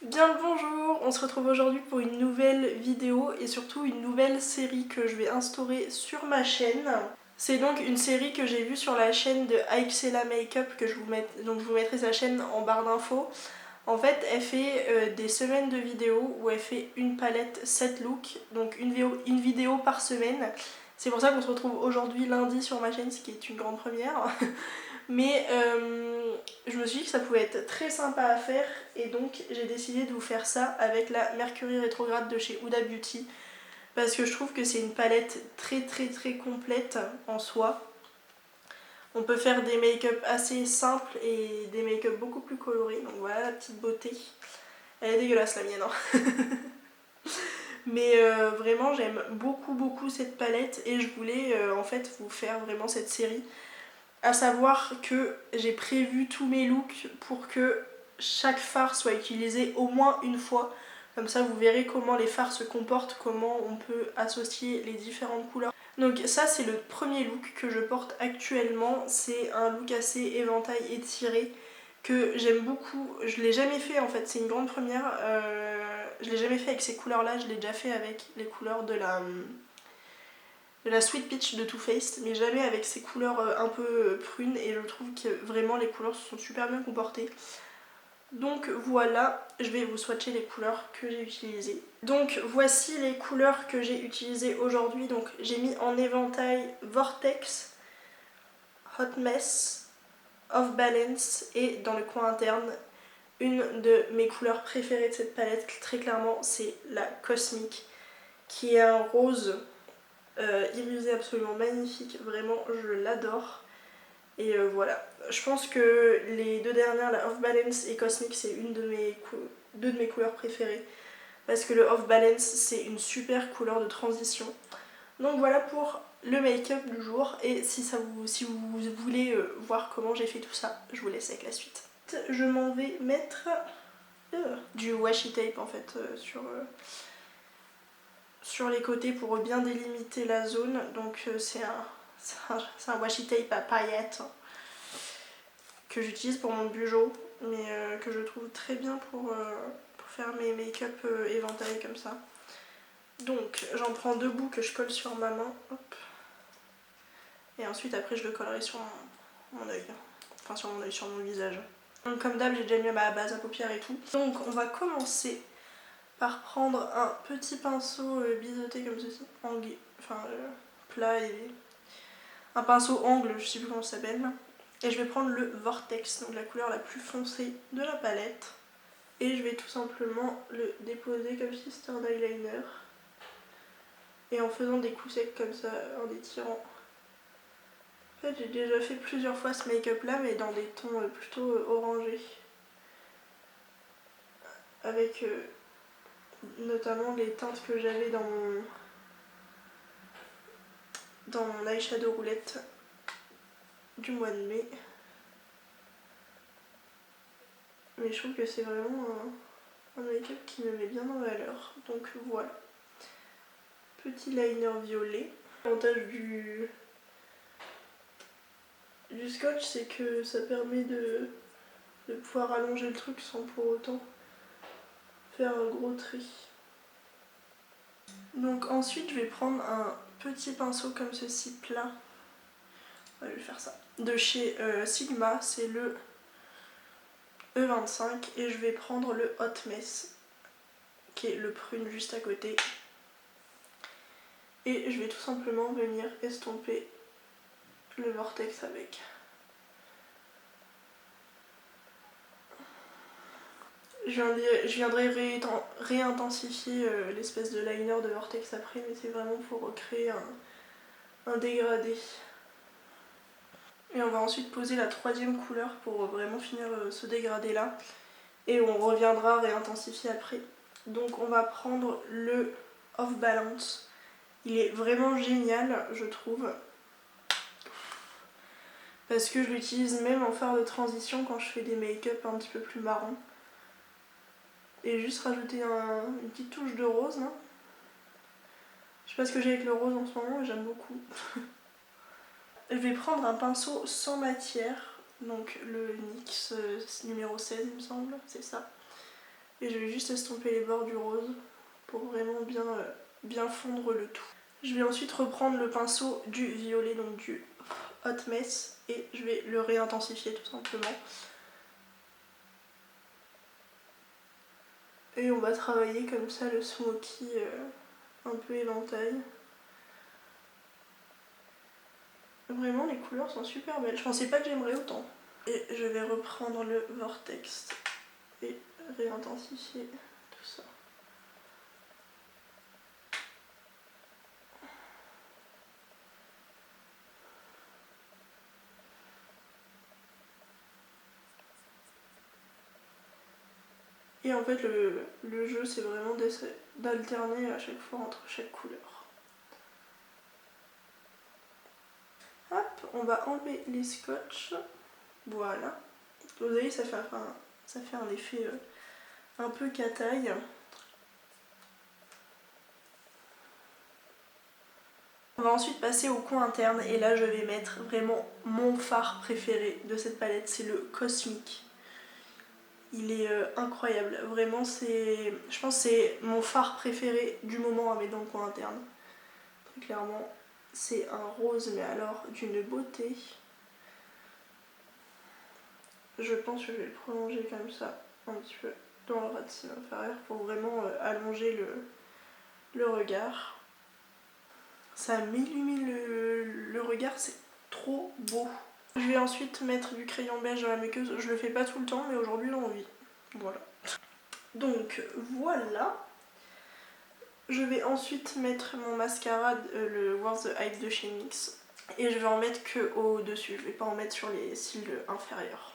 Bien le bonjour, on se retrouve aujourd'hui pour une nouvelle vidéo et surtout une nouvelle série que je vais instaurer sur ma chaîne. C'est donc une série que j'ai vue sur la chaîne de Aixela Makeup que je vous mettrai sa chaîne en barre d'infos. En fait, elle fait des semaines de vidéos où elle fait une palette 7 looks, donc une vidéo par semaine. C'est pour ça qu'on se retrouve aujourd'hui lundi sur ma chaîne, ce qui est une grande première. Mais je me suis dit que ça pouvait être très sympa à faire et donc j'ai décidé de vous faire ça avec la Mercury rétrograde de chez Huda Beauty parce que je trouve que c'est une palette très complète en soi. On peut faire des make-up assez simples et des make-up beaucoup plus colorés, donc voilà la petite beauté. Elle est dégueulasse la mienne, hein. Mais vraiment j'aime beaucoup cette palette et je voulais en fait vous faire vraiment cette série. À savoir que j'ai prévu tous mes looks pour que chaque fard soit utilisé au moins une fois. Comme ça vous verrez comment les fards se comportent, comment on peut associer les différentes couleurs. Donc ça c'est le premier look que je porte actuellement. C'est un look assez éventail étiré que j'aime beaucoup. Je l'ai jamais fait en fait, c'est une grande première. Je l'ai jamais fait avec ces couleurs là, je l'ai déjà fait avec les couleurs de la Sweet Peach de Too Faced, mais jamais avec ces couleurs un peu prunes, et je trouve que vraiment les couleurs se sont super bien comportées. Donc voilà, je vais vous swatcher les couleurs que j'ai utilisées. Donc voici les couleurs que j'ai utilisées aujourd'hui. Donc j'ai mis en éventail Vortex, Hot Mess, Off Balance et dans le coin interne, une de mes couleurs préférées de cette palette, très clairement, c'est la Cosmic, qui est un rose irisé absolument magnifique, vraiment je l'adore. Et voilà, je pense que les deux dernières, la Off Balance et Cosmic, c'est deux de mes couleurs préférées. Parce que le Off Balance, c'est une super couleur de transition. Donc voilà pour le make-up du jour. Et si vous voulez voir comment j'ai fait tout ça, je vous laisse avec la suite. Je m'en vais mettre du washi tape en fait sur les côtés pour bien délimiter la zone. Donc c'est un washi tape à paillettes que j'utilise pour mon bugeot, mais que je trouve très bien pour faire mes make-up éventails comme ça. Donc j'en prends deux bouts que je colle sur ma main, hop. Et ensuite après je le collerai sur mon œil, enfin sur mon œil, sur mon visage. Donc comme d'hab j'ai déjà mis ma base à paupières et tout. Donc on va commencer par prendre un petit pinceau biseauté comme ceci, plat et un pinceau angle, je sais plus comment ça s'appelle. Et je vais prendre le Vortex, donc la couleur la plus foncée de la palette. Et je vais tout simplement le déposer comme si c'était un eyeliner. Et en faisant des coups secs comme ça, en étirant. En fait j'ai déjà fait plusieurs fois ce make-up là, mais dans des tons plutôt orangés. Avec notamment les teintes que j'avais dans mon eyeshadow roulette du mois de mai. Mais je trouve que c'est vraiment un make-up qui me met bien en valeur. Donc voilà. Petit liner violet. L'avantage du scotch, c'est que ça permet de pouvoir allonger le truc sans pour autant faire un gros tri. Donc ensuite je vais prendre un petit pinceau comme ceci plat. Ouais, je vais faire ça. De chez Sigma, c'est le E25 et je vais prendre le Hot Mess qui est le prune juste à côté. Et je vais tout simplement venir estomper le vortex avec. Je viendrai réintensifier l'espèce de liner de vortex après, mais c'est vraiment pour recréer un dégradé. Et on va ensuite poser la troisième couleur pour vraiment finir ce dégradé là. Et on reviendra réintensifier après. Donc on va prendre le Off Balance. Il est vraiment génial, je trouve. Parce que je l'utilise même en fard de transition quand je fais des make-up un petit peu plus marrons. Et juste rajouter une petite touche de rose. Hein. Je sais pas ce que j'ai avec le rose en ce moment, mais j'aime beaucoup. Je vais prendre un pinceau sans matière. Donc le NYX numéro 16 il me semble, c'est ça. Et je vais juste estomper les bords du rose pour vraiment bien fondre le tout. Je vais ensuite reprendre le pinceau du violet, donc du Hot Mess, et je vais le réintensifier tout simplement. Et on va travailler comme ça le smoky un peu éventail. Vraiment les couleurs sont super belles, je pensais pas que j'aimerais autant. Et je vais reprendre le Vortex et réintensifier tout ça. Et en fait le jeu c'est vraiment d'alterner à chaque fois entre chaque couleur. Hop, on va enlever les scotch. Voilà. Vous voyez, ça fait un effet un peu cataille. On va ensuite passer au coin interne et là je vais mettre vraiment mon fard préféré de cette palette, c'est le Cosmic. Il est incroyable, vraiment je pense que c'est mon fard préféré du moment à mettre dans le coin interne. Très clairement, c'est un rose mais alors d'une beauté. Je pense que je vais le prolonger comme ça, un petit peu dans le ras de cils inférieur pour vraiment allonger le regard. Ça m'illumine le regard, c'est trop beau. Je vais ensuite mettre du crayon beige dans la muqueuse. Je le fais pas tout le temps, mais aujourd'hui j'ai envie. Voilà. Donc voilà. Je vais ensuite mettre mon mascara, le Worth the Hype de chez NYX. Et je vais en mettre que au-dessus. Je vais pas en mettre sur les cils inférieurs.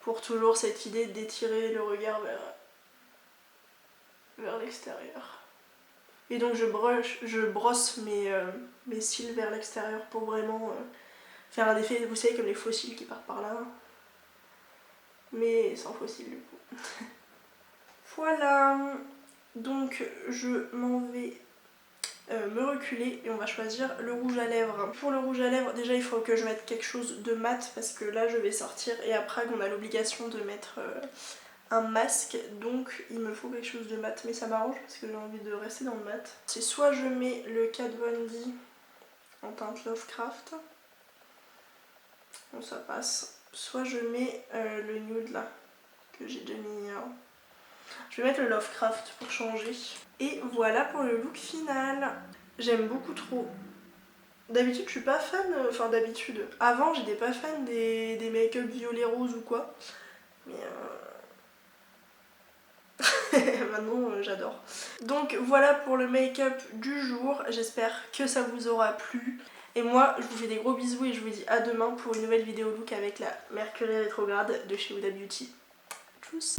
Pour toujours cette idée d'étirer le regard vers l'extérieur. Et donc je brosse mes cils vers l'extérieur pour vraiment faire un effet, vous savez, comme les faux cils qui partent par là. Mais sans faux cils du coup. Voilà. Donc je m'en vais me reculer et on va choisir le rouge à lèvres. Pour le rouge à lèvres, déjà il faut que je mette quelque chose de mat parce que là je vais sortir et à Prague on a l'obligation de mettre un masque, donc il me faut quelque chose de mat, mais ça m'arrange parce que j'ai envie de rester dans le mat. C'est soit je mets le Kat Von D en teinte Lovecraft, bon ça passe, soit je mets le nude là que j'ai déjà mis hier. Je vais mettre le Lovecraft pour changer. Et voilà pour le look final. J'aime beaucoup trop. D'habitude je suis pas fan, enfin d'habitude, avant j'étais pas fan des make-up violet rose ou quoi, mais maintenant j'adore. Donc voilà pour le make-up du jour, j'espère que ça vous aura plu. Et moi je vous fais des gros bisous et je vous dis à demain pour une nouvelle vidéo look avec la Mercury rétrograde de chez Huda Beauty. Tchuss.